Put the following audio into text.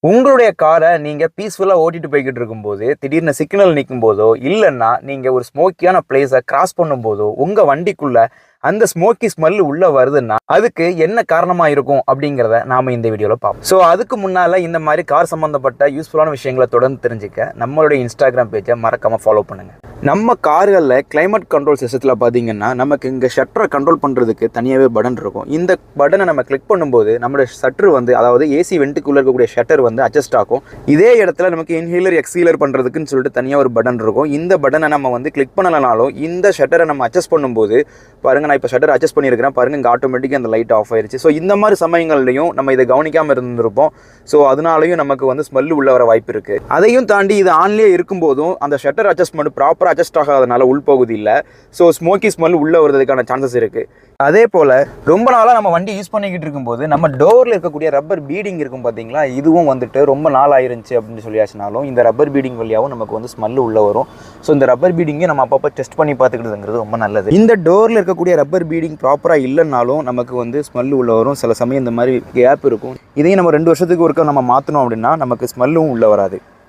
உங்களுடைய காரை நீங்க பீஸ்ஃபுல்லா ஓட்டிட்டு போய்க்கிட்டு இருக்கும்போது, திடீர்னு சிக்னல் நிக்கும்போதோ, இல்லன்னா நீங்க ஒரு ஸ்மோக்கியான பிளேஸ கிராஸ் பண்ணும்போதோ, உங்க வண்டிக்குள்ள அந்த ஸ்மோக்கி ஸ்மெல் உள்ள வருதுன்னா, அதுக்கு என்ன காரணமா இருக்கும் அப்படிங்கிறத நாம இந்த வீடியோல பார்ப்போம். ஸோ அதுக்கு முன்னால இந்த மாதிரி கார் சம்பந்தப்பட்ட யூஸ்ஃபுல்லான விஷயங்களை தொடர்ந்து தெரிஞ்சுக்க நம்மளுடைய இன்ஸ்டாகிராம் பேஜை மறக்காம ஃபாலோ பண்ணுங்க. நம்ம கார்களில் கிளைமேட் கண்ட்ரோல் சிஸ்டத்தில் பார்த்தீங்கன்னா நமக்கு இங்கே ஷட்டரை கண்ட்ரோல் பண்ணுறதுக்கு தனியாகவே பட்டன் இருக்கும். இந்த பட்டனை நம்ம கிளிக் பண்ணும்போது நம்மளுடைய ஷட்டர் வந்து, அதாவது ஏசி வெண்ட்டுக்குள்ளே இருக்கக்கூடிய ஷட்டர் வந்து அட்ஜஸ்ட் ஆகும். இதே இடத்துல நமக்கு இன்ஹீலர் எக்ஸீலர் பண்ணுறதுக்குன்னு சொல்லிட்டு தனியாக ஒரு பட்டன் இருக்கும். இந்த பட்டனை நம்ம வந்து கிளிக் பண்ணலனாலும் இந்த ஷட்டரை நம்ம அட்ஜஸ்ட் பண்ணும்போது பாருங்கள், நான் இப்போ ஷட்டர் அட்ஜஸ்ட் பண்ணியிருக்கிறேன் பாருங்கள், இங்கே ஆட்டோமேட்டிக்காக அந்த லைட் ஆஃப் ஆயிடுச்சு. ஸோ இந்த மாதிரி சமயங்கள்லையும் நம்ம இதை கவனிக்காமல் இருந்திருப்போம். ஸோ அதனாலையும் நமக்கு வந்து ஸ்மெல் உள்ள வர வாய்ப்பு இருக்குது. அதையும் தாண்டி இது ஆன்லேயே இருக்கும்போதும் அந்த ஷட்டர் அட்ஜஸ்ட்மெண்ட் ப்ராப்பராக அட்ஜஸ்ட் ஆகாதனால உள்பகுதி இல்லை. ஸோ ஸ்மோக்கி ஸ்மெல் உள்ளே வருவதற்கான சான்சஸ் இருக்குது. அதே போல் ரொம்ப நாளாக நம்ம வண்டி யூஸ் பண்ணிக்கிட்டு இருக்கும்போது நம்ம டோரில் இருக்கக்கூடிய ரப்பர் பீடிங் இருக்கும் பார்த்தீங்களா, இதுவும் வந்துட்டு ரொம்ப நாள் ஆயிருந்துச்சு அப்படின்னு சொல்லியாச்சுனாலும் இந்த ரப்பர் பீடிங் வழியாகவும் நமக்கு வந்து ஸ்மெல் உள்ளே வரும். ஸோ இந்த ரப்பர் பீடிங்கை நம்ம அப்பப்போ டெஸ்ட் பண்ணி பார்த்துக்கிட்டுங்கிறது ரொம்ப நல்லது. இந்த டோரில் இருக்கக்கூடிய ரப்பர் பீடிங் ப்ராப்பராக இல்லைன்னாலும் நமக்கு வந்து ஸ்மெல் உள்ளே வரும். சில சமயம் இந்த மாதிரி கேப் இருக்கும். இதையும் நம்ம 2 வருஷத்துக்கு ஒருக்க நம்ம மாற்றணும் அப்படின்னா நமக்கு ஸ்மெல்லும் உள்ளே வராது.